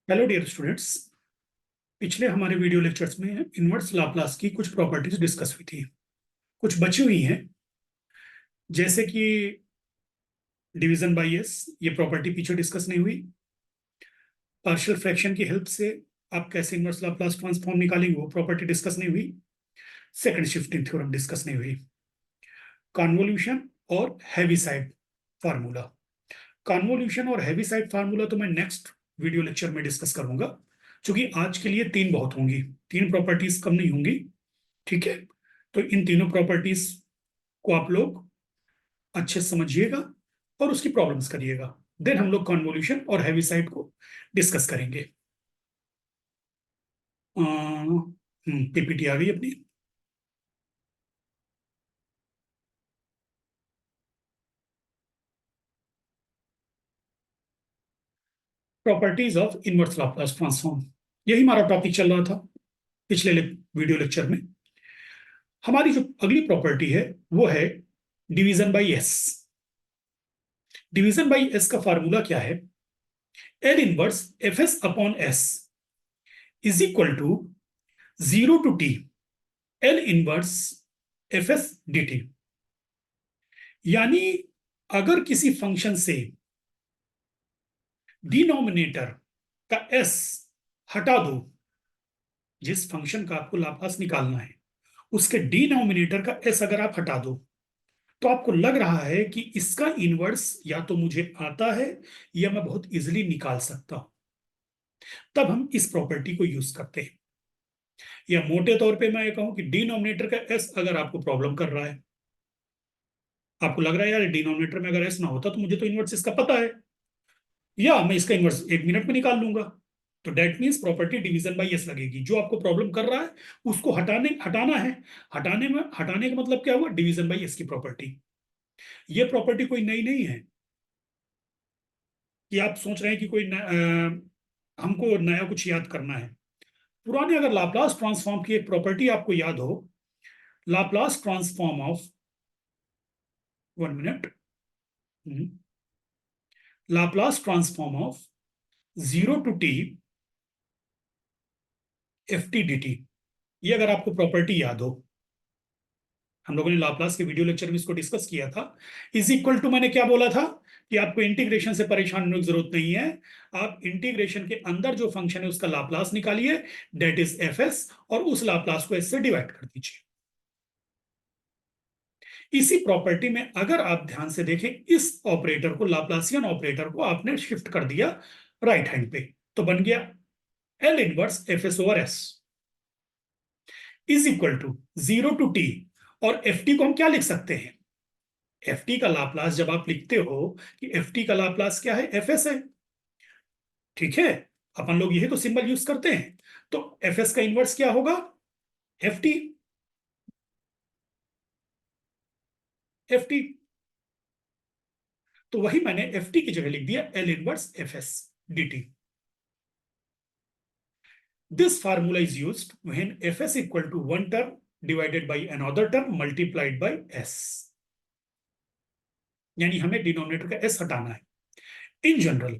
Hello dear students. पिछले हमारे video lectures में इनवर्स लाप्लास की कुछ प्रॉपर्टीज डिस्कस हुई थी, कुछ बची हुई हैं, जैसे कि डिवीजन बाय एस। ये प्रॉपर्टी पीछे डिस्कस नहीं हुई। पार्शियल फ्रैक्शन की हेल्प से आप कैसे इनवर्स लाप्लास ट्रांसफॉर्म निकालेंगे, वो प्रॉपर्टी डिस्कस नहीं हुई। सेकंड शिफ्टिंग थ्योरम डिस्कस नहीं हुई। कॉन्वोल्यूशन और हैवीसाइड फार्मूला। कॉन्वोल्यूशन और हैवीसाइड फार्मूला तो मैं नेक्स्ट वीडियो लेक्चर में डिस्कस करूंगा, क्योंकि आज के लिए तीन बहुत होंगी, तीन प्रॉपर्टीज कम नहीं होंगी। ठीक है, तो इन तीनों प्रॉपर्टीज को आप लोग अच्छे से समझिएगा और उसकी प्रॉब्लम्स करिएगा। देन हम लोग कॉन्वोल्यूशन और हैवीसाइड को डिस्कस करेंगे। पीपीटी आ गई अपनी। Properties of inverse Laplace transform, यही हमारा टॉपिक चल रहा था पिछले वीडियो लेक्चर में। हमारी जो अगली प्रॉपर्टी है वो है division by s. Division by s का फार्मूला क्या है? L inverse F s upon s is equal to 0 to t L inverse F s d t. यानी अगर किसी फंक्शन से डिनोमिनेटर का एस हटा दो, जिस फंक्शन का आपको लाप्लास निकालना है उसके डिनोमिनेटर का एस अगर आप हटा दो, तो आपको लग रहा है कि इसका इनवर्स या तो मुझे आता है या मैं बहुत इजीली निकाल सकता हूं, तब हम इस प्रॉपर्टी को यूज करते हैं। या मोटे तौर पे मैं ये कहूं कि डिनोमिनेटर का एस अगर आपको प्रॉब्लम कर रहा है, आपको लग रहा है यार डिनोमिनेटर में अगर एस ना होता तो मुझे तो इनवर्स इसका पता है, या मैं इसका इनवर्स 1 मिनट में निकाल लूंगा। तो that means property division by S लगेगी। जो आपको प्रॉब्लम कर रहा है उसको हटाना है। हटाने का मतलब क्या हुआ? डिवीजन बाय एस की प्रॉपर्टी। ये प्रॉपर्टी कोई नई नहीं है कि आप सोच रहे हैं कि हमको नया कुछ याद करना है। पुराने अगर लाप्लास ट्रांसफॉर्म की एक प्रॉपर्टी आपको याद हो, Laplace transform of 1 minute, Laplace transform of 0 to t F T D T, ये अगर आपको प्रॉपर्टी याद हो, हम लोगों ने लाप्लास के वीडियो लेक्चर में इसको डिस्कस किया था। इज इक्वल टू, मैंने क्या बोला था कि आपको इंटीग्रेशन से परेशान होने की जरूरत नहीं है। आप इंटीग्रेशन के अंदर जो फंक्शन है उसका लाप्लास निकालिए, दैट इज एफ एस, और उस लाप्लास को एस से डिवाइड कर दीजिए। इसी प्रॉपर्टी में अगर आप ध्यान से देखें, इस ऑपरेटर को, लाप्लासियन ऑपरेटर को आपने शिफ्ट कर दिया राइट हैंड पे, तो बन गया L inverse F s over s is equal to 0 to t। और एफ टी को हम क्या लिख सकते हैं? एफ टी का लाप्लास जब आप लिखते हो कि एफ टी का लाप्लास क्या है, एफ एस है। ठीक है, अपन लोग यही तो सिंबल यूज करते हैं। तो एफ एस का इनवर्स क्या होगा? F T. एफ टी, तो वही मैंने एफ टी की जगह लिख दिया L inverse F s d T. This formula is used when Fs equal to one term divided by another term multiplied by s। यानी हमें डिनोमिनेटर का s हटाना है। इन जनरल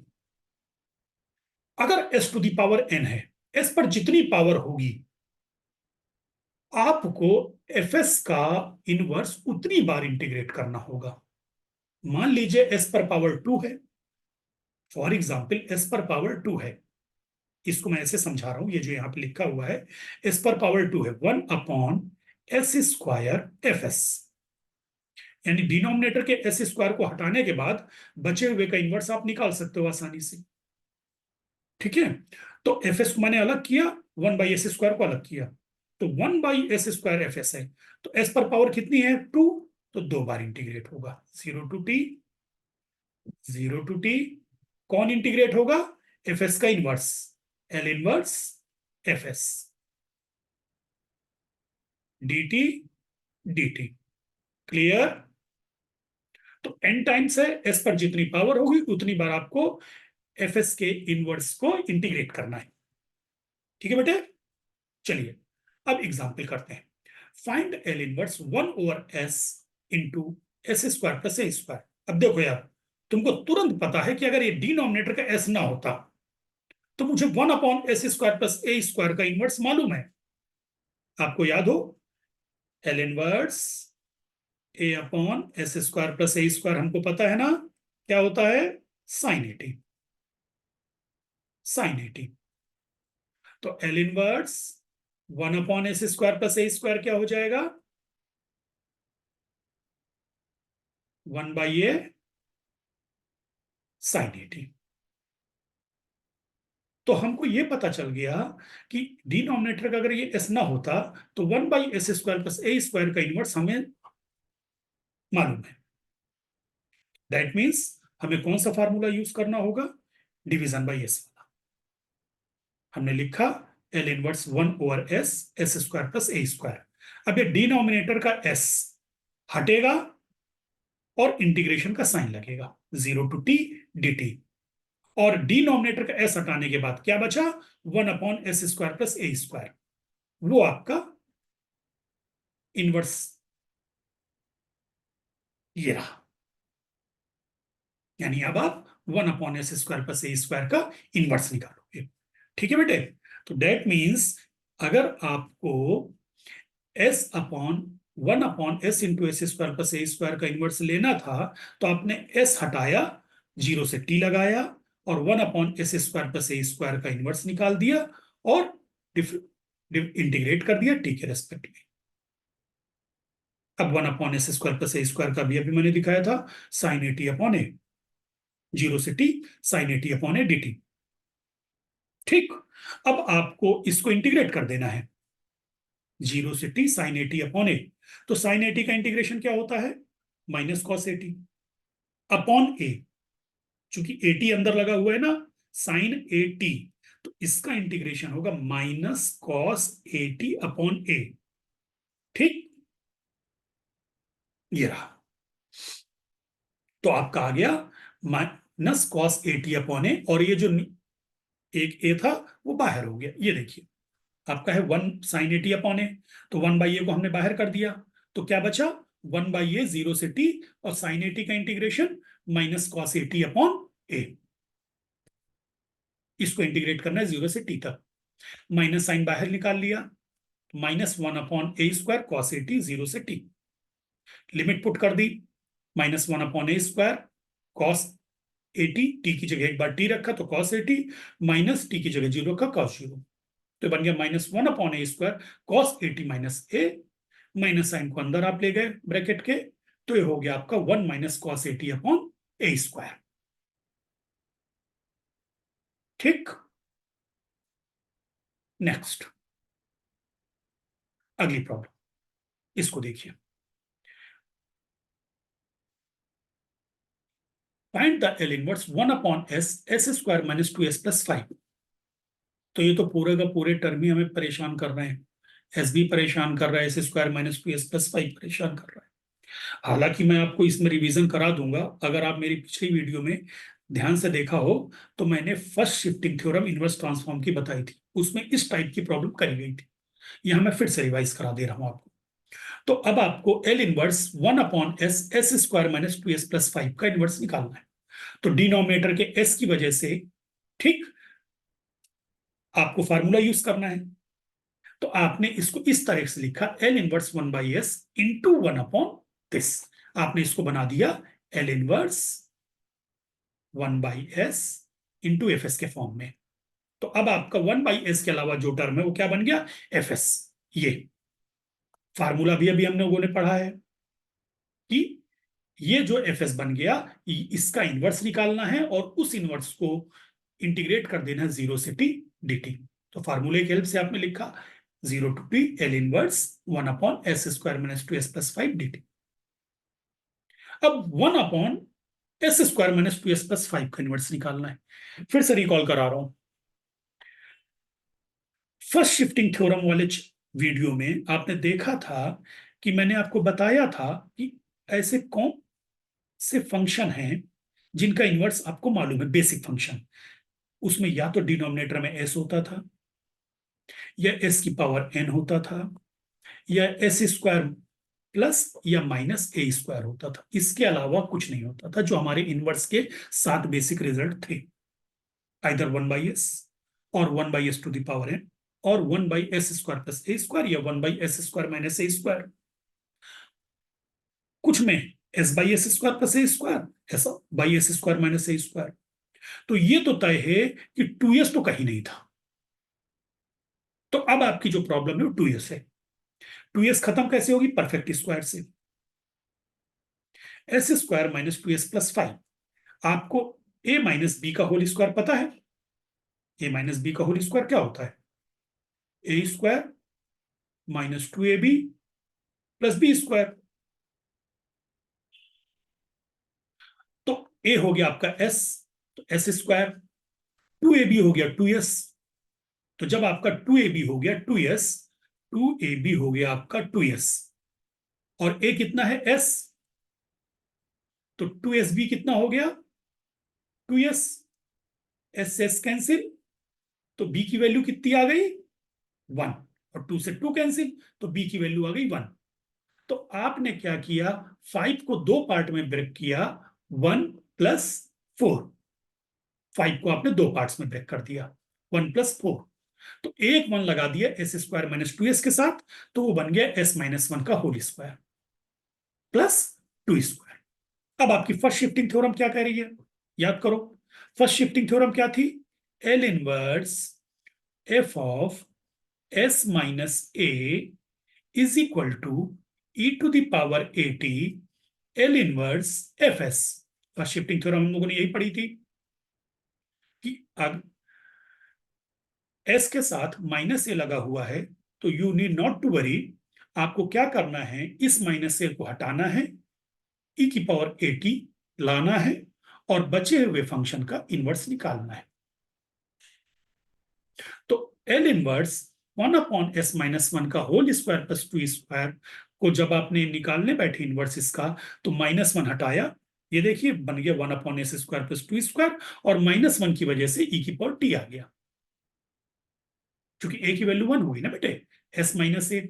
अगर s to the power n है, s पर जितनी power होगी आपको fs का इनवर्स उतनी बार इंटीग्रेट करना होगा। मान लीजिए s पर पावर 2 है, फॉर एग्जाम्पल s पर पावर 2 है, इसको मैं ऐसे समझा रहा हूं, ये जो यहां पे लिखा हुआ है s पर पावर 2 है, 1/s² fs। यानी डिनोमिनेटर के एस स्क्वायर को हटाने के बाद बचे हुए का इनवर्स आप निकाल सकते हो आसानी से। ठीक है, तो एफ एस को मैंने अलग किया, 1/s² को अलग किया, तो 1/s² एफ एस है। तो एस पर पावर कितनी है? 2, तो 2 बार इंटीग्रेट होगा। 0 to t, 0 to t, कौन इंटीग्रेट होगा? एफ एस का inverse, L inverse F s d T D T. Clear? तो n टाइम्स है, s पर जितनी पावर होगी उतनी बार आपको एफ एस के इनवर्स को इंटीग्रेट करना है। ठीक है बेटे, चलिए अब एग्जांपल करते हैं। Find L inverse 1/s into s² plus a²। अब देखो यार, तुमको तुरंत पता है कि अगर ये डिनोमिनेटर का s ना होता तो मुझे 1/s² प्लस a² का इनवर्स मालूम है। आपको याद हो, L inverse a/s² plus a² हमको पता है ना क्या होता है, साइन 80। साइन 80, तो L inverse 1/s² plus a² क्या हो जाएगा, 1/a साइन 80। तो हमको ये पता चल गया कि डिनोमिनेटर का अगर ये s ना होता तो 1/s² प्लस a² का इनवर्स हमें मालूम है। दैट मीन्स हमें कौन सा फार्मूला यूज करना होगा, डिवीजन बाई s वाला। हमने लिखा L inverse 1/s² plus a²। अब ये डिनोमिनेटर का s हटेगा और इंटीग्रेशन का साइन लगेगा, 0 to t dt। और डिनोमिनेटर का s हटाने के बाद क्या बचा, 1/s² प्लस a²। वो आपका इनवर्स ये रहा। यानी अब आप 1/s² प्लस a² का इनवर्स निकालोगे। ठीक है बेटे। तो दैट मीन्स अगर आपको s/1/s into s² plus a² का इनवर्स लेना था तो आपने s हटाया, 0 से t लगाया और 1/s² प्लस a² का इनवर्स निकाल दिया और इंटीग्रेट कर दिया t के रेस्पेक्ट में। अब 1/s² प्लस a² का भी अभी मैंने दिखाया था, साइन 80/a, 0 से t साइन 80/a dt। ठीक, अब आपको इसको इंटीग्रेट कर देना है, 0 से t साइन 80/a। तो साइन 80 का इंटीग्रेशन क्या होता है, माइनस कॉस 80 अपॉन a। चूंकि 80 अंदर लगा हुआ है ना, साइन 80, तो इसका इंटीग्रेशन होगा माइनस कॉस 80/a। ठीक, ये रहा। तो आपका आ गया माइनस कॉस 80/a, और ये जो एक a था वो बाहर हो गया। ये देखिए आपका है 1 साइन 80/a, तो 1/a को हमने बाहर कर दिया, तो क्या बचा, 1/a 0 से t और साइन 80 का इंटीग्रेशन माइनस कॉस 80/a। इसको इंटीग्रेट करना है 0 से t तक, माइनस साइन बाहर निकाल लिया, -1/a² कॉस 80 0 से t। लिमिट पुट कर दी, -1/a² कॉस 80, t की जगह एक बार t रखा तो कॉस 80, माइनस t की जगह 0 रखा कॉस 0, तो बन गया -1/a² cos 80 minus a। Minus sine को अंदर आप ले गए ब्रैकेट के, तो ये हो गया आपका 1 माइनस कॉस 80/a²। ठीक, नेक्स्ट अगली प्रॉब्लम, इसको देखिए। Find the L inverse 1/s s² minus 2s plus 5। तो ये तो पूरे का पूरे टर्म ही हमें परेशान कर रहे हैं, एस भी परेशान कर रहा है, s² माइनस 2s प्लस 5 परेशान कर रहा है। हालांकि मैं आपको इसमें रिवीजन करा दूंगा, अगर आप मेरी पिछली वीडियो में ध्यान से देखा हो तो मैंने first shifting theorem inverse transform की बताई थी, उसमें इस टाइप की प्रॉब्लम करी गई थी। यहां मैं फिर से रिवाइज करा दे रहा हूं आपको। तो अब आपको L inverse 1/s s² minus 2s plus 5 का इनवर्स निकालना है। तो डिनोमिनेटर के s की वजह से, ठीक, आपको फार्मूला यूज करना है। तो आपने इसको इस तरह से लिखा, L inverse 1/s into 1/this। आपने इसको बना दिया L inverse 1/s into F S के फॉर्म में। तो अब आपका 1/s के अलावा जो टर्म है वो क्या बन गया, एफ एस। ये फार्मूला भी अभी हम लोगों ने पढ़ा है कि ये जो एफ एस बन गया, इसका इनवर्स निकालना है और उस इनवर्स को इंटीग्रेट कर देना है 0 से t dt। तो फार्मूले की हेल्प से आपने लिखा 0 to t L inverse 1/s² minus 2s plus 5 dt। अब 1/s² माइनस 2s प्लस 5 का इनवर्स निकालना है। फिर से रिकॉल करा रहा हूं, फर्स्ट शिफ्टिंग थ्योरम वाले वीडियो में आपने देखा था कि मैंने आपको बताया था कि ऐसे कौन से फंक्शन हैं जिनका इनवर्स आपको मालूम है, बेसिक फंक्शन। उसमें या तो डिनोमिनेटर में s होता था, या s की पावर n होता था, या s² प्लस या माइनस a² होता था। इसके अलावा कुछ नहीं होता था जो हमारे इनवर्स के 7 बेसिक रिजल्ट थे, आइदर 1/s और 1/s⁴ और 1/s² + a² या 1/s² - a²। कुछ में s/s² + a², ऐसा s² - a²। तो ये तो तय है कि 2s तो कहीं नहीं था। तो अब आपकी जो प्रॉब्लम है वो 2s है। 2s खत्म कैसे होगी? परफेक्ट स्क्वायर से। s² - 2s + 5। आपको a - b का होल स्क्वायर पता है? a - b का होल स्क्वायर क्या होता है? a² - 2ab + b²। तो a हो गया आपका s, तो s²। 2ab हो गया 2s। तो जब आपका 2ab हो गया 2s, 2ab हो गया आपका 2s, और a कितना है? s। तो 2sb कितना हो गया? 2s। s कैंसिल, तो b की वैल्यू कितनी आ गई? 1। और 2 से 2 कैंसिल, तो b की वैल्यू आ गई 1। तो आपने क्या किया? 5 को दो पार्ट में ब्रेक किया, 1 + 4। 5 को आपने दो पार्ट्स में ब्रेक कर दिया, 1 + 4। तो एक 1 लगा दिया s² - 2s के साथ, तो वो बन गया s - 1 का होल स्क्वायर प्लस 2²। अब आपकी फर्स्ट शिफ्टिंग थ्योरम क्या कह रही है? याद करो, फर्स्ट शिफ्टिंग थ्योरम क्या थी? L inverse f of s - a is equal to e⁴at L inverse fs। First shifting theorem हम लोगों ने यही पढ़ी थी कि अब s के साथ -a लगा हुआ है, तो you need not to worry. आपको क्या करना है? इस -a को हटाना है, e⁴at लाना है, और बचे हुए फंक्शन का इनवर्स निकालना है। तो L इनवर्स 1/s - 1 का होल स्क्वायर प्लस 2² को जब आपने निकालने बैठे इनवर्स इसका, तो -1 हटाया, ये देखिए बन गया 1/s² प्लस 2², और -1 की वजह से e⁴t आ गया, क्योंकि a की वैल्यू 1 हो गई ना बेटे, s - a,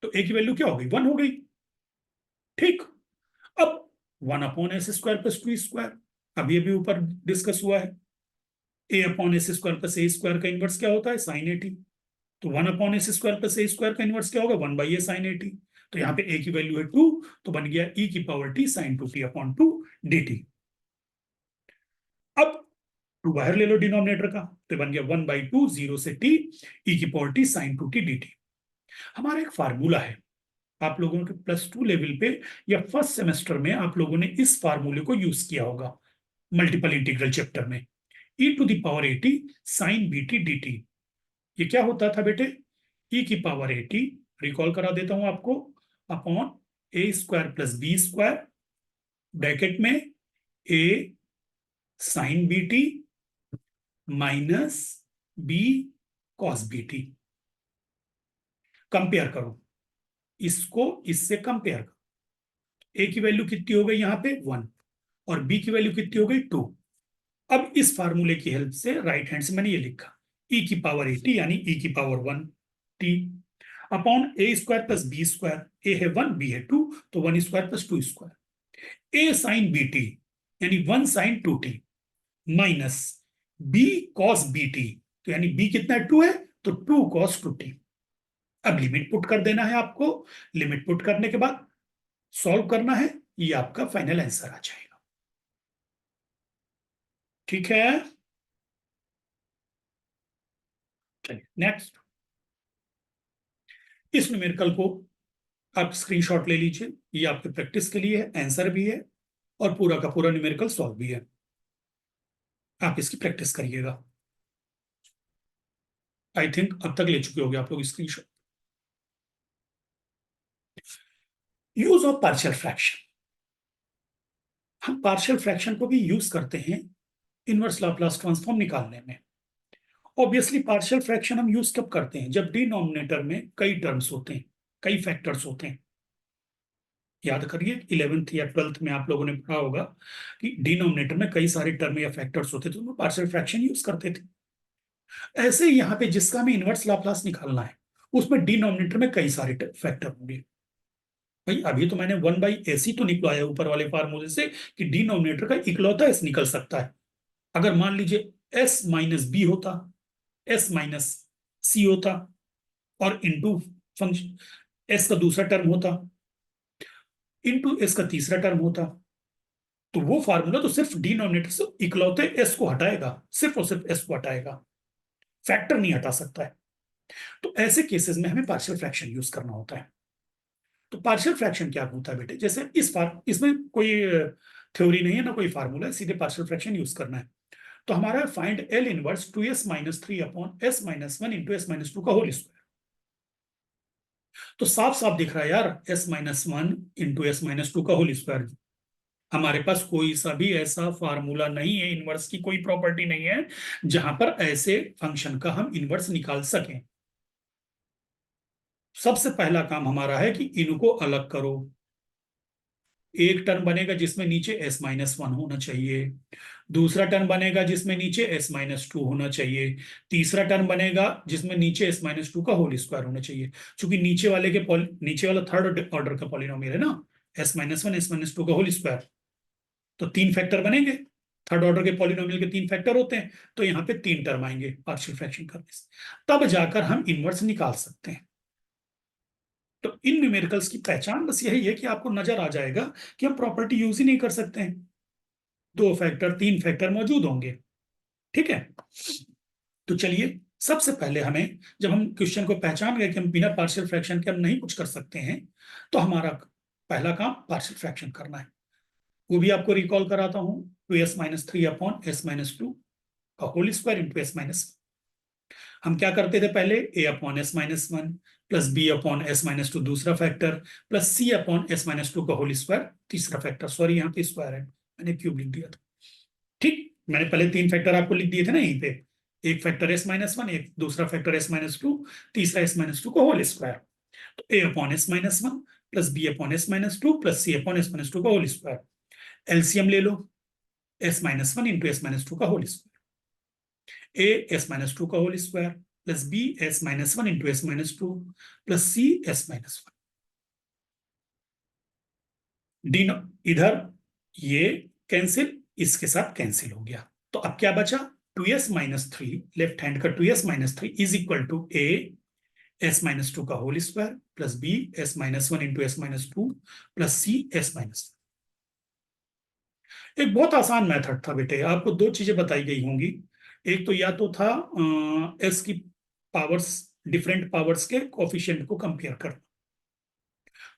तो a की वैल्यू क्या हो गई? 1 हो गई। ठीक। अब 1/s² प्लस 2², अभी अभी ऊपर डिस्कस हुआ है, a/s² प्लस a² का इनवर्स क्या होता है? sin 80। तो 1/s² प्लस a² का इनवर्स क्या होगा? 1/a sin 80। तो यहाँ पे a की वैल्यू है 2, तो बन गया e⁴t sin 2t/2 dt। अब 2 बाहर ले लो डिनोमिनेटर का, तो बन गया 1/2 0 से t e⁴t sin 2t dt। हमारा एक फार्मूला है, आप लोगों के +2 लेवल पे या फर्स्ट सेमेस्टर में आप लोगों ने इस फार्मूले को यूज किया होगा, मल्टीपल इंटीग्रल चैप्टर में। e⁴at sin bt dt, ये क्या होता था बेटे? e⁴at, रिकॉल करा देता हूं आपको, upon a² plus b² bracket में a sin bt minus b cos bt। Compare करो, इसको इससे कंपेयर करो। a की वैल्यू कितनी हो गई यहां पे? 1, और b की वैल्यू कितनी हो गई? 2। अब इस फार्मूले की हेल्प से राइट हैंड से मैंने ये लिखा, e⁴at यानी e⁴1t upon a² plus b²। a है 1, b है 2, तो 1² प्लस 2²। a sin bt यानी 1 sin 2t minus b cos bt, तो यानी b कितना है? 2 है, तो 2 cos 2t। अब लिमिट पुट कर देना है आपको, लिमिट पुट करने के बाद सॉल्व करना है, ये आपका फाइनल आंसर आ जाएगा। ठीक है, चलिए नेक्स्ट। इस न्यूमेरिकल को आप स्क्रीनशॉट ले लीजिए, ये आपके प्रैक्टिस के लिए है, आंसर भी है और पूरा का पूरा न्यूमेरिकल सॉल्व भी है। आप इसकी प्रैक्टिस करिएगा। आई थिंक अब तक ले चुके होंगे आप लोग screenshot. Use of partial fraction, हम पार्शियल फ्रैक्शन को भी यूज करते हैं इनवर्स लाप्लास ट्रांसफॉर्म निकालने में। ऑब्वियसली पार्शियल फ्रैक्शन हम यूज कब करते हैं? जब डिनोमिनेटर में कई टर्म्स होते हैं, कई फैक्टर्स होते हैं। याद करिए 11th या 12th में आप लोगों ने पढ़ा होगा कि डिनोमिनेटर में कई सारे टर्म या फैक्टर्स होते थे, तो पार्शियल फ्रैक्शन यूज करते थे। ऐसे ही यहाँ पे जिसका हमें इनवर्स लाप्लास निकालना है, उसमें डिनोमिनेटर में कई सारे फैक्टर होंगे। भाई अभी तो मैंने 1/s ही तो निकलवाया ऊपर वाले फार्मूले से कि डिनोमिनेटर का इकलौता s निकल सकता है। अगर मान लीजिए s - b होता, एस माइनस सी होता और इनटू फंक्शन एस का दूसरा टर्म होता इनटू एस का तीसरा टर्म होता। तो वो फार्मूला तो सिर्फ डिनोमिनेटर से इकलौते एस को हटाएगा, सिर्फ और सिर्फ एस को हटाएगा, फैक्टर नहीं हटा सकता है। तो ऐसे केसेस में हमें पार्शियल फ्रैक्शन यूज करना होता है। तो पार्शियल फ्रैक्शन क्या होता है बेटे, जैसे इसमें कोई थ्योरी नहीं है ना कोई फार्मूला है, सीधे पार्शियल फ्रैक्शन यूज करना है। तो हमारा find L inverse 2s-3 upon s-1 into s-2 का होल स्क्वायर। तो साफ साफ दिख रहा है यार, s-1 इंटू s-2 का होल स्क्वायर। हमारे पास कोई सा भी ऐसा फार्मूला नहीं है, इनवर्स की कोई प्रॉपर्टी नहीं है जहां पर ऐसे फंक्शन का हम इनवर्स निकाल सकें। सबसे पहला काम हमारा है कि इनको अलग करो। एक टर्म बनेगा जिसमें नीचे s-1 होना चाहिए, दूसरा टर्म बनेगा जिसमें नीचे s-2 होना चाहिए, तीसरा टर्म बनेगा जिसमें नीचे s-2 का होल स्क्वायर होना चाहिए। क्योंकि नीचे वाला थर्ड ऑर्डर का पॉलिनोमियल है ना, s-1 s-2 का होल स्क्वायर। तो तीन फैक्टर बनेंगे, थर्ड ऑर्डर के पॉलिनोमियल के तीन फैक्टर होते हैं, तो यहाँ पे तीन टर्म आएंगे पार्शियल फ्रैक्शन करने से, तब जाकर हम इनवर्स निकाल सकते हैं। तो इन न्यूमेरिकल्स की पहचान बस यही है कि आपको नजर आ जाएगा कि हम प्रॉपर्टी यूज ही नहीं कर सकते हैं, दो फैक्टर तीन फैक्टर मौजूद होंगे। ठीक है, तो चलिए सबसे पहले हमें, जब हम क्वेश्चन को पहचान गए कि हम बिना पार्शियल फ्रैक्शन के हम नहीं कुछ कर सकते हैं, तो हमारा पहला काम पार्शियल फ्रैक्शन करना है। वो भी आपको रिकॉल कराता हूं, 2s-3 अपॉन s-2 का होल स्क्वायर इंटू s-, हम क्या करते थे पहले, a upon s-1 plus b upon s-2 दूसरा factor plus c upon s-2 का होल स्क्वायर तीसरा फैक्टर। सॉरी यहाँ पे स्क्वायर है, मैंने क्यूब लिख दिया था। ठीक, मैंने पहले तीन फैक्टर आपको लिख दिए थे ना यहीं पे, एक फैक्टर s-1, एक दूसरा फैक्टर s-2, तीसरा s-2 का होल स्क्वायर। तो a upon s-1 plus b upon s-2 plus c upon s-2 का होल स्क्वायर। एलसीएम ले लो, s-1 इंटू s-2 का होल स्क्वायर, a s-2 का whole square plus b s-1 into s-2 plus c s-1। डिनो इधर ये cancel, इसके साथ cancel हो गया, तो अब क्या बचा, 2s-3, लेफ्ट हैंड का 2s-3 is equal to a s-2 का whole square plus b s-1 into s-2 plus c s-1। एक बहुत आसान मेथड था बेटे, आपको दो चीजें बताई गई होंगी, एक तो या तो था एस की पावर्स, डिफरेंट पावर्स के कोफिशिएंट को कंपेयर करना,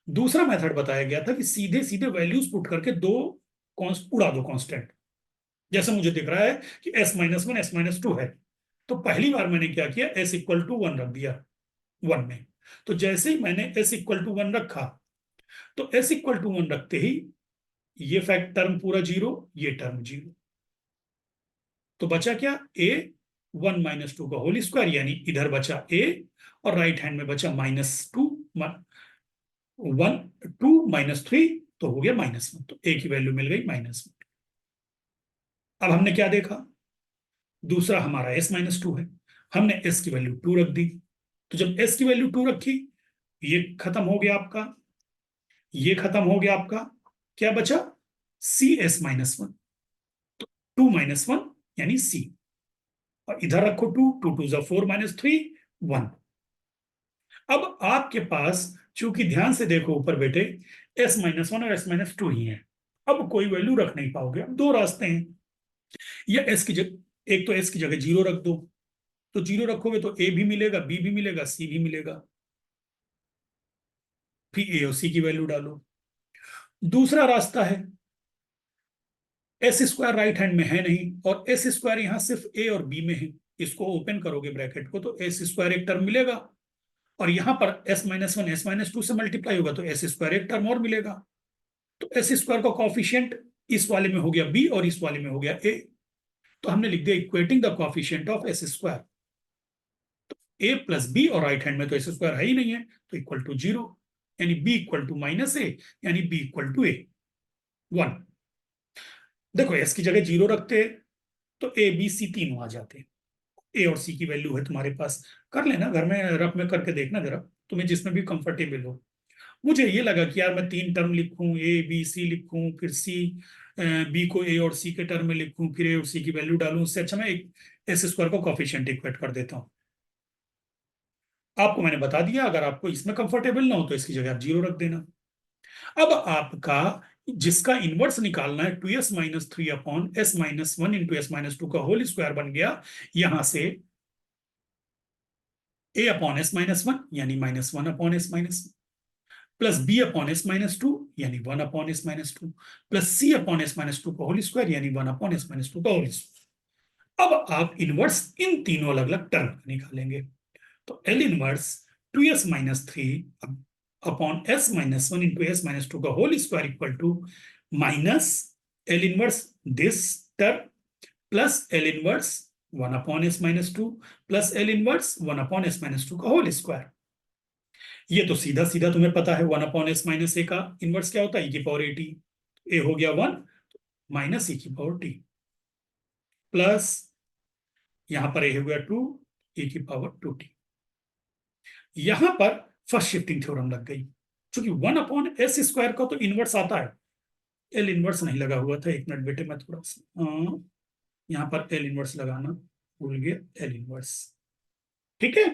दूसरा मेथड बताया गया था कि सीधे सीधे वैल्यूज पुट करके दो उड़ा दो कांस्टेंट। जैसे मुझे दिख रहा है कि s-1 s-2 है, तो पहली बार मैंने क्या किया, s=1 रख दिया 1 में। तो जैसे ही मैंने s=1 रखा, तो s=1 रखते ही ये फैक्ट टर्म पूरा जीरो, ये टर्म जीरो, तो बचा क्या, a1-2 का होल स्क्वायर, यानी इधर बचा a और राइट हैंड में बचा -2, 1 2 -3, तो हो गया -1, तो a की वैल्यू मिल गई -1। अब हमने क्या देखा, दूसरा हमारा s-2 है, हमने s की वैल्यू 2 रख दी, तो जब s की वैल्यू 2 रखी, ये खत्म हो गया आपका, ये खत्म हो गया आपका, क्या बचा, cs-1, तो 2 - 1 यानी c, और इधर रखो 2, 2 × 2 = 4 -3 1। अब आपके पास, चूंकि ध्यान से देखो ऊपर बेटे, s-1 और s-2 ही है, अब कोई वैल्यू रख नहीं पाओगे, अब दो रास्ते हैं, या s की जगह, एक तो s की जगह 0 रख दो, तो 0 रखोगे तो a भी मिलेगा, b भी मिलेगा, c भी मिलेगा, फिर a और c की वैल्यू डालो। दूसरा रास्ता है, s² राइट हैंड में है नहीं, और s² यहां सिर्फ a और b में है, इसको ओपन करोगे ब्रैकेट को, तो s² एक टर्म मिलेगा, और यहां पर s-1 s-2 से मल्टीप्लाई होगा तो s² एक टर्म और मिलेगा, तो s² का कॉफिशिएंट इस वाले में हो गया b और इस वाले में हो गया a, तो हमने लिख दिया equating the coefficient of s², तो a प्लस b, और राइट हैंड में तो s² है ही नहीं है, तो इक्वल टू 0, यानी b इक्वल टू -a, यानी b इक्वल टू a 1। देखो s की जगह 0 रखते तो a b c तीनों आ जाते, ए और सी की वैल्यू है तुम्हारे पास, कर लेना घर में, रफ में करके देखना जरा, तुम्हें जिसमें भी कंफर्टेबल हो। मुझे ये लगा कि यार मैं 3 टर्म लिखूं, ए बी सी लिखूं, फिर सी बी को ए और सी के टर्म में लिखूं, फिर ए और सी की वैल्यू डालूं, उससे अच्छा मैं एक एस स्क्वायर को कॉफिशिएंट इक्वेट कर देता हूं। आपको मैंने बता दिया, अगर आपको इसमें कंफर्टेबल ना हो तो इसकी जगह आप 0 रख देना। अब आपका जिसका इनवर्स निकालना है 2s-3/s-1 × s-2 का होल स्क्वायर बन गया, यहां से a/s-1 यानी -1/s-1 प्लस b/s-2 यानी 1/s-2 प्लस c/s-2 का होल स्क्वायर यानी 1/s-2 का होल स्क्वायर। अब आप इनवर्स इन तीनों अलग अलग टर्म निकालेंगे। तो L इनवर्स 2s-3/s-1 × s-2 का whole square equal to minus L inverse this term plus L inverse 1/s-2 plus L inverse 1/s-2 का होल स्क्वायर। ये तो सीधा सीधा तुम्हें पता है 1/s-a का इनवर्स क्या होता है, e⁻t। ए हो गया 1 माइनस e⁻t प्लस यहां पर ए हो गया 2 e⁻2t। यहां पर फर्स्ट शिफ्टिंग थ्योरम लग गई, क्योंकि 1/s² का तो इनवर्स आता है। एल इनवर्स नहीं लगा हुआ था, एक मिनट बेटे मैं थोड़ा सा यहां पर एल इनवर्स लगाना भूल गया, एल इनवर्स। ठीक है,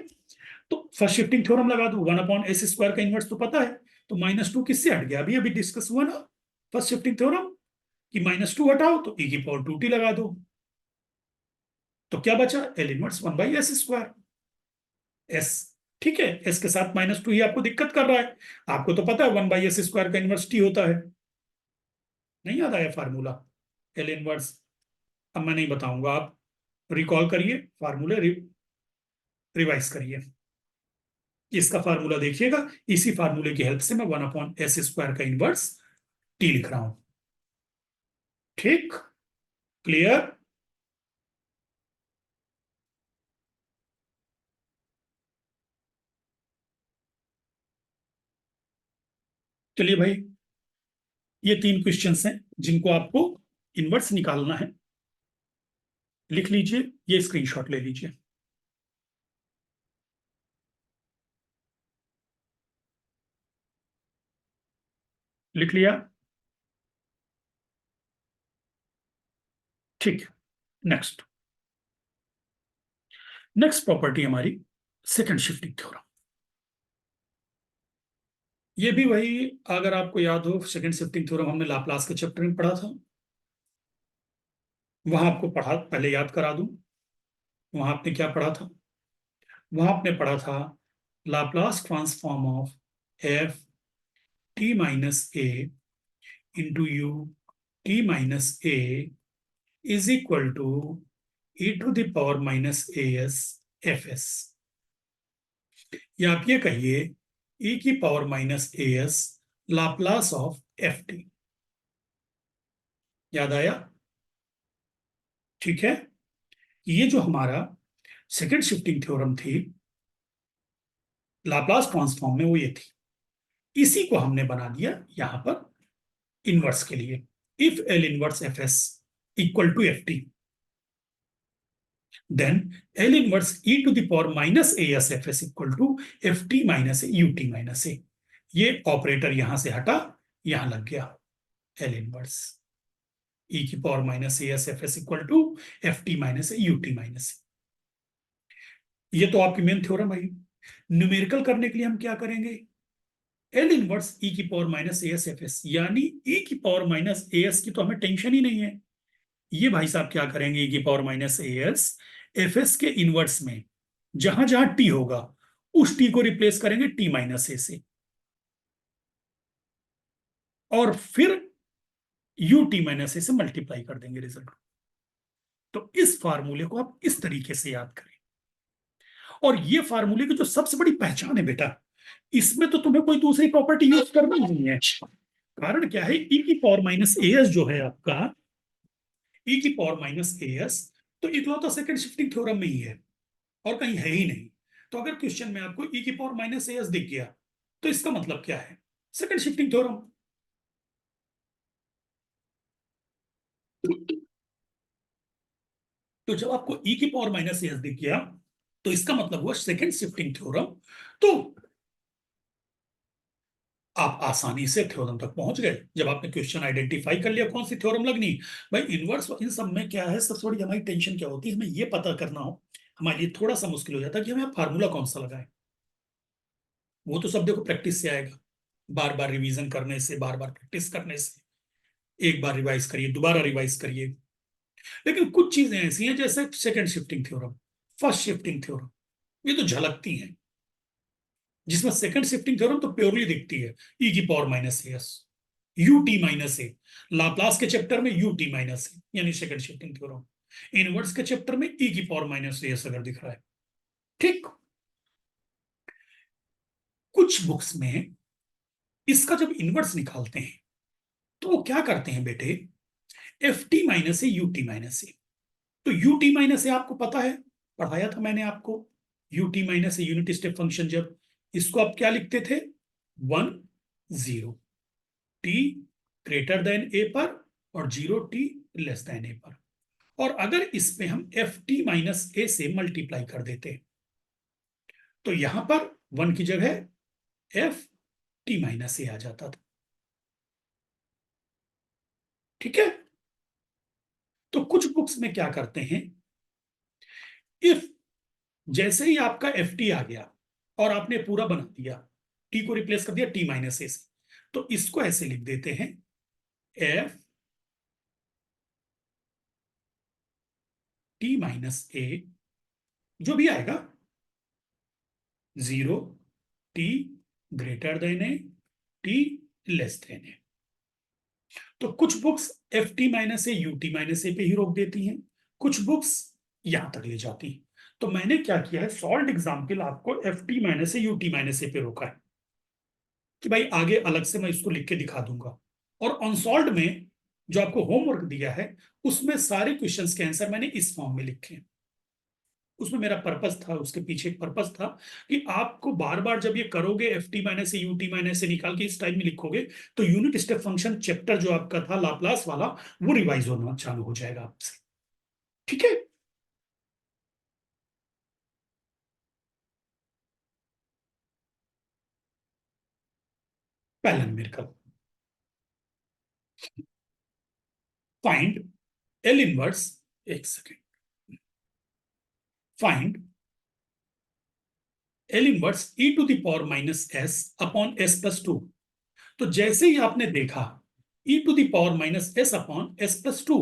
तो फर्स्ट शिफ्टिंग थ्योरम लगा दो, 1/s² का इनवर्स तो पता है, तो -2 किससे हट गया, अभी अभी डिस्कस हुआ ना फर्स्ट शिफ्टिंग थ्योरम कि -2 हटाओ तो e⁻2t लगा दो, तो क्या बचा, एल इनवर्स 1/s²। एस, ठीक है, एस के साथ -2 ही आपको दिक्कत कर रहा है। आपको तो पता है 1/s² का इनवर्स टी होता है, नहीं याद आया फार्मूला एल इनवर्स। अब मैं नहीं बताऊंगा, आप रिकॉल करिए फार्मूले, रिवाइज करिए, इसका फार्मूला देखिएगा। इसी फार्मूले की हेल्प से मैं 1/s² का इनवर्स टी लिख रहा हूं। ठीक, क्लियर। चलिए भाई, ये 3 क्वेश्चंस हैं जिनको आपको इनवर्स निकालना है। लिख लीजिए, ये स्क्रीनशॉट ले लीजिए। लिख लिया, ठीक। नेक्स्ट, नेक्स्ट प्रॉपर्टी हमारी सेकंड शिफ्टिंग थ्योरम। ये भी वही, अगर आपको याद हो सेकंड शिफ्टिंग थ्योरम हमने लाप्लास के चैप्टर में पढ़ा था, वहां आपको पढ़ा, पहले याद करा दूं, वहां आपने क्या पढ़ा था। वहां आपने पढ़ा था Laplace transform of f T minus a into u T minus a is equal to e⁻−as fs, या आप ये कहिए e⁻−as Laplace of f T. याद आया, ठीक है। ये जो हमारा सेकेंड शिफ्टिंग थ्योरम थी लाप्लास ट्रांसफॉर्म में, वो ये थी, इसी को हमने बना दिया यहां पर इनवर्स के लिए। If L inverse F S equal to F T, then L inverse e⁻−as fs equal to F T minus A U T minus A. ये ऑपरेटर यहां से हटा, यहां लग गया L inverse e⁻−as fs equal to F T minus A U T minus A. ये तो आपकी मेन थ्योरम है। न्यूमेरिकल करने के लिए हम क्या करेंगे, एल इनवर्स e⁻−as fs, यानी e⁻−as की तो हमें टेंशन ही नहीं है। ये भाई साहब क्या करेंगे, e⁻−as fs के इनवर्स में जहां जहां टी होगा उस टी को रिप्लेस करेंगे t-a से, और फिर u t-a से मल्टीप्लाई कर देंगे रिजल्ट। तो इस फार्मूले को आप इस तरीके से याद करें, और ये फार्मूले की जो सबसे बड़ी पहचान है बेटा, इसमें तो तुम्हें कोई दूसरी प्रॉपर्टी यूज करनी नहीं है। कारण क्या है, e⁻−as जो है आपका, e⁻−as तो इकलौता सेकंड शिफ्टिंग थ्योरम में ही है और कहीं है ही नहीं। तो अगर क्वेश्चन में आपको e⁻−as दिख गया तो इसका मतलब क्या है, सेकंड शिफ्टिंग थ्योरम। तो जब आपको e⁻−as दिख गया तो इसका मतलब हुआ सेकंड शिफ्टिंग थ्योरम। तो आप आसानी से थ्योरम तक पहुंच गए जब आपने क्वेश्चन आइडेंटिफाई कर लिया कौन सी थ्योरम लगनी। भाई इनवर्स इन सब में क्या है, सबसे बड़ी हमारी टेंशन क्या होती है, हमें ये पता करना हो हमारे लिए थोड़ा सा मुश्किल हो जाता है कि हमें फार्मूला कौन सा लगाए। वो तो सब देखो प्रैक्टिस से आएगा, बार बार रिवीजन करने से, बार बार प्रैक्टिस करने से। एक बार रिवाइज करिए, दोबारा रिवाइज करिए। लेकिन कुछ चीजें ऐसी हैं जैसे second shifting theorem, first shifting theorem, ये तो झलकती हैं। जिसमें सेकंड शिफ्टिंग थ्योरम तो प्योरली दिखती है, ई की power minus S, U T minus ए। लाप्लास के चैप्टर में यू टी माइनस ए यानी सेकंड शिफ्टिंग थ्योरम। इनवर्स के चैप्टर में ई की पावर माइनस एस अगर दिख रहा है। ठीक। कुछ बुक्स में इसका जब इनवर्स निकालते हैं तो वो क्या करते हैं बेटे, F T minus A U T minus A. तो यू टी माइनस ए आपको पता है, पढ़ाया था मैंने आपको। U T minus a unit step function, जब इसको आप क्या लिखते थे, 1 0 टी ग्रेटर देन ए पर और 0 टी लेस देन ए पर। और अगर इस पे हम एफ टी माइनस ए से मल्टीप्लाई कर देते तो यहां पर 1 की जगह एफ टी माइनस ए आ जाता था। ठीक है। तो कुछ बुक्स में क्या करते हैं, इफ जैसे ही आपका एफ टी आ गया और आपने पूरा बना दिया, टी को रिप्लेस कर दिया टी माइनस ए से, तो इसको ऐसे लिख देते हैं, एफ टी माइनस ए जो भी आएगा 0 T greater than A T less than A. तो कुछ books F T minus A U T minus A पे ही रोक देती हैं, कुछ बुक्स यहां तक ले जाती हैं। तो मैंने क्या किया है, सॉल्ड एग्जाम्पल आपको F T minus A U T minus A पे रोका है कि भाई आगे अलग से मैं इसको लिख के दिखा दूंगा। और अनसॉल्व में जो आपको होमवर्क दिया है उसमें सारे क्वेश्चंस के आंसर मैंने इस फॉर्म में लिखे हैं। उसमें मेरा पर्पस था, उसके पीछे एक पर्पस था कि आपको बार बार जब ये करोगे एफ टी माइनस से यू टी माइनस से निकाल के इस टाइम में लिखोगे तो यूनिट स्टेप फंक्शन चैप्टर जो आपका था लाप्लास वाला वो रिवाइज होना चालू हो जाएगा आपसे। ठीक है। पहला न्यूमेरिकल, फाइंड एल इनवर्स, एक second, find L inverse e to the power minus S upon S plus two. तो जैसे ही आपने देखा e to the power minus S upon S plus two,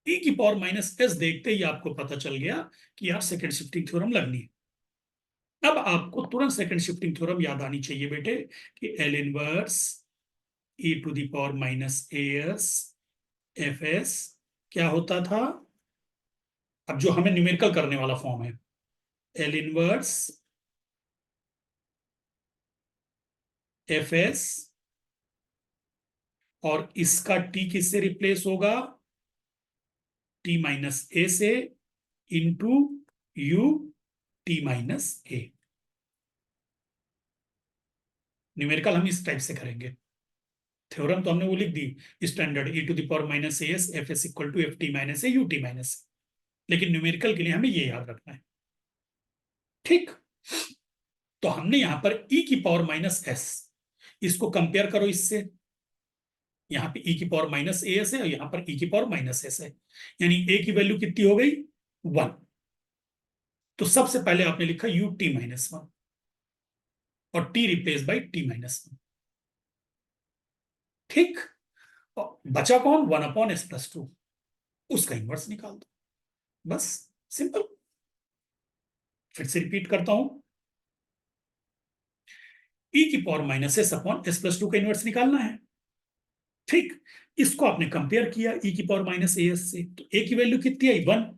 e की पावर माइनस एस देखते ही आपको पता चल गया कि यार सेकंड शिफ्टिंग थ्योरम लगनी है। अब आपको तुरंत सेकंड शिफ्टिंग थ्योरम याद आनी चाहिए बेटे कि L inverse e to the power minus S F s क्या होता था। अब जो हमें न्यूमेरिकल करने वाला फॉर्म है, एल इनवर्स एफ एस और इसका टी किससे रिप्लेस होगा, टी माइनस ए से, इंटू यू टी माइनस ए। न्यूमेरिकल हम इस टाइप से करेंगे। थ्योरम तो हमने वो लिख दी standard, e to the power minus S F S equal to F T minus A U T minus A. लेकिन न्यूमेरिकल के लिए हमें ये याद रखना है। ठीक। तो हमने यहां पर ई की पावर माइनस एस, इसको कंपेयर करो इससे। यहां पे ई की पावर माइनस ए एस है और यहां पर ई की पावर माइनस एस है, यानी ए की वैल्यू कितनी हो गई, 1। तो सबसे पहले आपने लिखा यू टी माइनस 1 और T replace by T minus 1। ठीक। और बचा कौन, 1/s+2, उसका इनवर्स निकाल दो, बस, सिंपल। फिर से रिपीट करता हूं, ई की power minus S upon S plus to का इनवर्स निकालना है। ठीक। इसको आपने कंपेयर किया ई की पावर माइनस ए एस से, तो ए की वैल्यू कितनी आई, 1।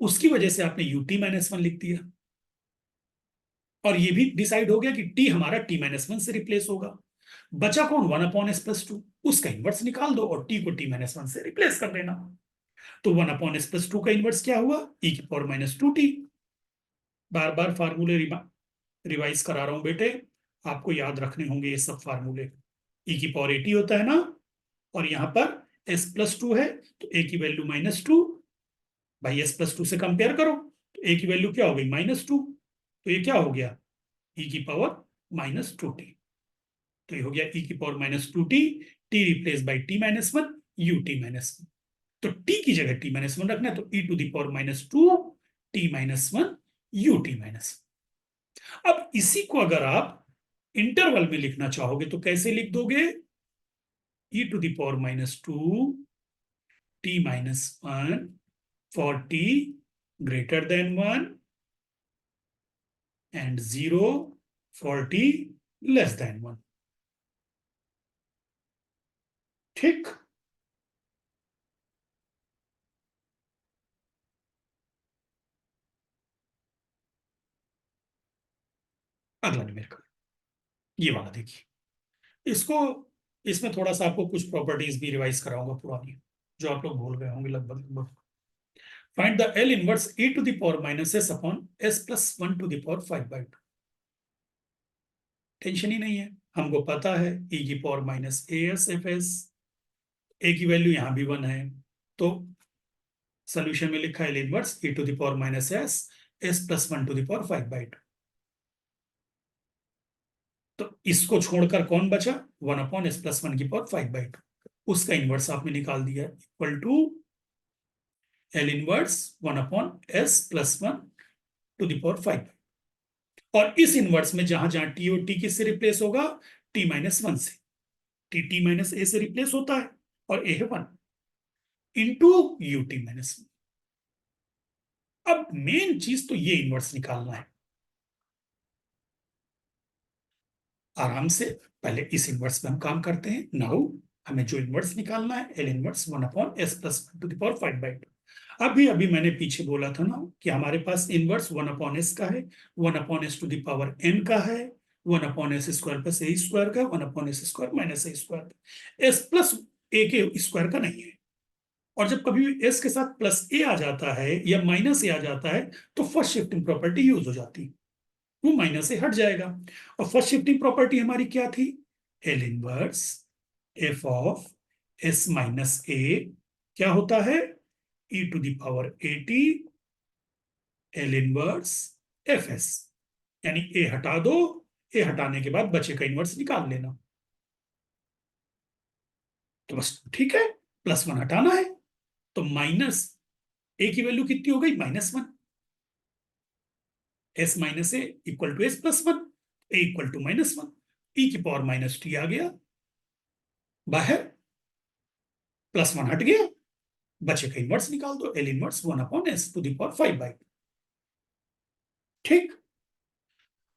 उसकी वजह से आपने यू टी माइनस 1 लिख दिया और ये भी डिसाइड हो गया कि टी हमारा टी माइनस 1 से रिप्लेस होगा। बचा कौन, 1/s+2, उसका इनवर्स निकाल दो और टी को टी माइनस 1 से रिप्लेस कर देना। तो 1/s+2 का इनवर्स क्या हुआ, ई की पावर माइनस 2 टी। बार बार फार्मूले रिवाइज करा रहा हूं बेटे, आपको याद रखने होंगे ये सब फार्मूले। ई की पावर 80 होता है ना, और यहां पर s+2 है तो ए की वैल्यू -2, भाई s+2 से कंपेयर करो तो ए की वैल्यू क्या हो गई, -2। तो ये क्या हो गया, ई की पावर -2t। तो ये हो गया e की power minus two T, T replace by T minus one, u T minus one. तो t की जगह t माइनस वन रखना है, तो e to the power minus two t minus one u T minus. अब इसी को अगर आप इंटरवल में लिखना चाहोगे तो कैसे लिख दोगे? e to the power minus two t minus one for t greater than one and zero for t less than one. ठीक, अगला न्यूमेरिकल ये वाला देखिए। इसको इसमें थोड़ा सा आपको कुछ प्रॉपर्टीज भी रिवाइज कराऊंगा पुरानी, जो आप लोग भूल गए होंगे लगभग लगभग। Find the L inverse e to the power minus S upon S plus one to the power five by two. Tension ही नहीं है, हमको पता है e की power minus A S F S, A की वैल्यू यहां भी वन है, तो सोल्यूशन में लिखा है L inverse e to the power minus s s plus one to the power five by two. तो इसको छोड़कर कौन बचा? One upon S plus one की पावर फाइव बाई टू। उसका इनवर्स आपने निकाल दिया, equal to L inverse one upon S plus one to the power five. और इस इनवर्स में जहां जहां टी और टी किससे रिप्लेस होगा? टी माइनस वन से। टी माइनस ए से रिप्लेस होता है और ए है one, into u T minus one. अब मेन चीज तो ये इनवर्स निकालना है आराम से। पहले इस इनवर्स में हम काम करते हैं। नाउ हमें जो इनवर्स निकालना है L inverse one upon S plus one to the power five by two. अभी मैंने पीछे बोला था ना कि हमारे पास इनवर्स वन अपॉन एस का है, one upon S to the power N का है, one upon S square plus A square का, one upon S square minus A square. S plus A के स्क्वायर का नहीं है। और जब कभी भी एस के साथ प्लस ए आ जाता है या माइनस ए आ जाता है तो फर्स्ट शिफ्टिंग प्रॉपर्टी यूज हो जाती है, वो माइनस से हट जाएगा। और फर्स्ट शिफ्टिंग प्रॉपर्टी हमारी क्या थी? L inverse F of S minus A क्या होता है? E to the power A T L inverse F S. यानी ए हटा दो, ए हटाने के बाद बचे का इनवर्स निकाल लेना। तो बस ठीक है, प्लस वन हटाना है, तो माइनस ए की वैल्यू कितनी हो गई? Minus one. S minus A equal to S plus one, A equal to minus one, e की पावर माइनस टी आ गया बाहर, प्लस वन हट गया, बचे का इनवर्स निकाल दो, L inverse one upon S to the power five by. ठीक,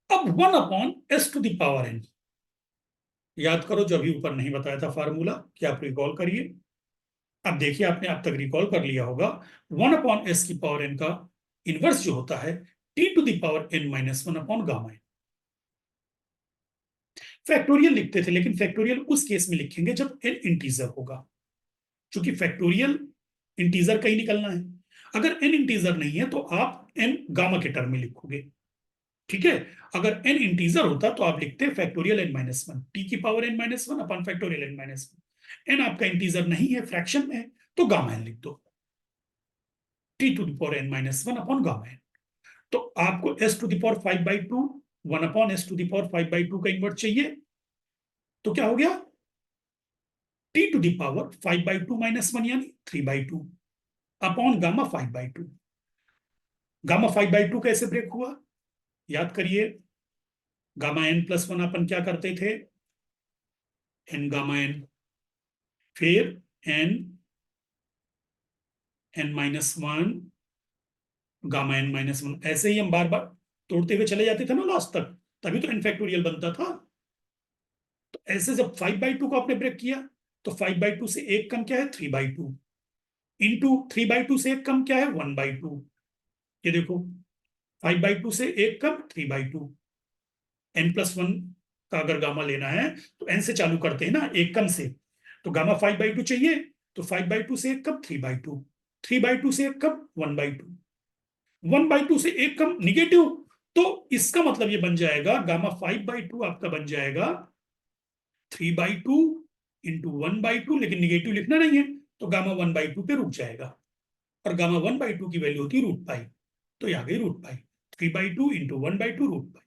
अब one upon S to the power n याद करो, जो अभी ऊपर नहीं बताया था फार्मूला, क्या आप रिकॉल करिए। अब देखिए, आपने अब तक रिकॉल कर लिया होगा, वन अपॉन एस की पावर एन का इनवर्स जो होता है t to the power N minus one upon gamma n. Factorial लिखते थे, लेकिन फैक्टोरियल उस केस में लिखेंगे जब एन इंटीजर होगा, क्योंकि फैक्टोरियल इंटीजर का ही निकलना है। अगर एन इंटीजर नहीं है तो आप एन गामा के टर्म में लिखोगे। ठीक है, अगर एन इंटीजर होता तो आप लिखते factorial N minus one, T की power N minus one upon factorial N minus one. N आपका इंटीजर नहीं है, फ्रैक्शन में है, तो गामा एन लिख दो, T to the power N minus one upon gamma N. तो आपको S to the power five by two, one upon S to the power five by two का इन्वर्ट चाहिए, तो क्या हो गया? T to the power five by two minus one, यानी three by two upon gamma five by two. Gamma five by two कैसे break हुआ? याद करिए, गामा एन प्लस वन अपन क्या करते थे? एन गामा एन, फिर n n minus one, gamma n minus one, ऐसे ही हम बार बार तोड़ते हुए चले जाते थे ना लास्ट तक, तभी तो एन फैक्टोरियल बनता था। तो ऐसे जब फाइव बाई टू को आपने ब्रेक किया, तो फाइव बाई टू से एक कम क्या है? Three by two, into three by two से एक कम क्या है? One by two. ये देखो, फाइव बाई टू से एक कम three by two. N plus one का अगर गामा लेना है तो एन से चालू करते हैं ना, एक कम से, तो गामा फाइव बाई टू चाहिए, तो फाइव बाई टू से एक कम three by two, three by two से एक कम one by two, one by two से एक कम निगेटिव। तो इसका मतलब ये बन जाएगा, गामा फाइव बाई टू आपका बन जाएगा three by two into one by to, लेकिन निगेटिव लिखना नहीं है, तो गामा वन बाई टू पे रुक जाएगा, और गामा वन बाई टू की वैल्यू होती है रूट पाई, तो ये आ गई root pi, three by two into one by two root pi.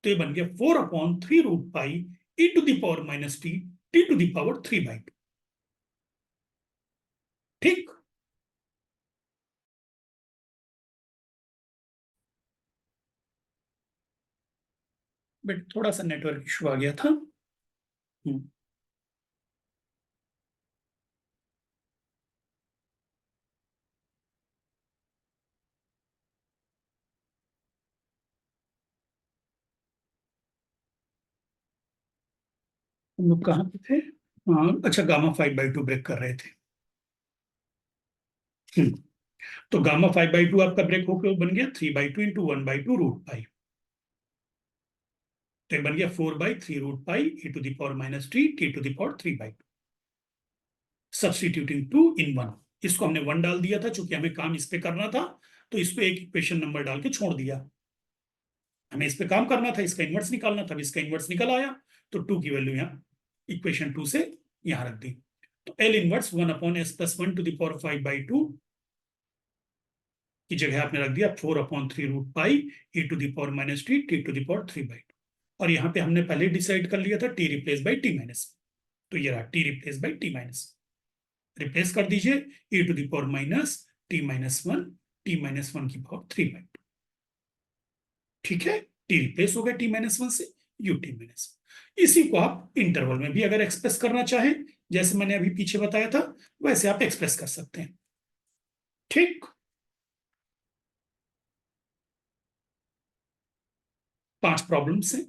तो ये बन गया four upon three root pi e to the power minus t, t to the power 3/2। ठीक, बट थोड़ा सा नेटवर्क इशू आ गया था। हम लोग कहाँ पे थे? हाँ, अच्छा, गामा 5/2 ब्रेक कर रहे थे। तो गामा 5/2 आपका ब्रेक होकर बन गया 3/2 इंटू 1/2 रूट पाई। तो बन गया 4/3 root pi e to the power minus t to the power 3/2। Substituting 2 in 1। इसको हमने 1 डाल दिया था, चूंकि हमें काम इस पे करना था, तो इसको एक इक्वेशन नंबर डाल के छोड़ दिया। हमें इस पे काम करना था, इसका इनवर्स निकालना था, इसका इनवर्स निकल आया, तो 2 की वैल्यू यहाँ इक्वेशन 2 से यहाँ रख दी। तो L inverse 1/s+1 to the power 5/2 की जगह आपने रख दिया 4/3 root pi e to the power minus t to the power 3/2। और यहाँ पे हमने पहले डिसाइड कर लिया था t replace by t minus, तो ये रहा t replace by t minus. Replace कर दीजिए e to the power minus t minus 1 t minus 1 की पावर 3/2। ठीक है, t रिप्लेस हो गया t माइनस 1 से ut माइनस। इसी को आप इंटरवल में भी अगर एक्सप्रेस करना चाहें, जैसे मैंने अभी पीछे बताया था, वैसे आप एक्सप्रेस कर सकते हैं। ठीक, 5 प्रॉब्लम्स हैं।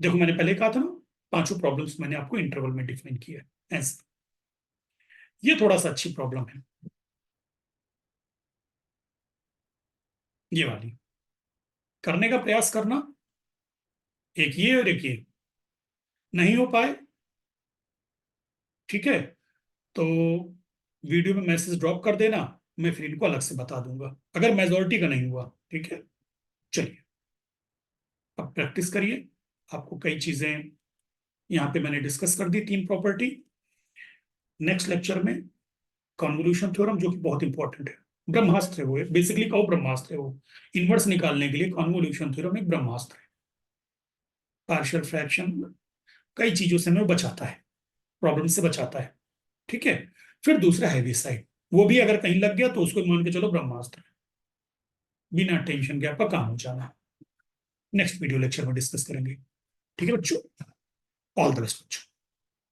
देखो, मैंने पहले कहा था ना, पांचों प्रॉब्लम्स मैंने आपको इंटरवल में डिफाइन किया है ऐसे। ये थोड़ा सा अच्छी प्रॉब्लम है, ये वाली। करने का प्रयास करना, एक ये और एक ये। नहीं हो पाए, ठीक है, तो वीडियो में मैसेज ड्रॉप कर देना, मैं फिर इनको अलग से बता दूंगा, अगर मेजोरिटी का नहीं हुआ। ठीक है, चलिए अब प्रैक्टिस करिए। आपको कई चीजें यहाँ पे मैंने डिस्कस कर दी, 3 प्रॉपर्टी। नेक्स्ट लेक्चर में कॉन्वोल्यूशन थ्योरम, जो कि बहुत इंपॉर्टेंट है, ब्रह्मास्त्र है वो, बेसिकली कहो ब्रह्मास्त्र है वो। इनवर्स निकालने के लिए कॉन्वोल्यूशन थ्योरम एक ब्रह्मास्त्र है। पार्शियल फ्रैक्शन कई चीजों से हमें बचाता है, प्रॉब्लम से बचाता है। ठीक है, फिर दूसरा हैवी साइड, वो भी अगर कहीं लग गया तो उसको मान के चलो ब्रह्मास्त्र है। बिना टेंशन के आपका काम हो जाना। नेक्स्ट वीडियो लेक्चर में डिस्कस करेंगे। ठीक है बच्चों, ऑल द बेस्ट बच्चों।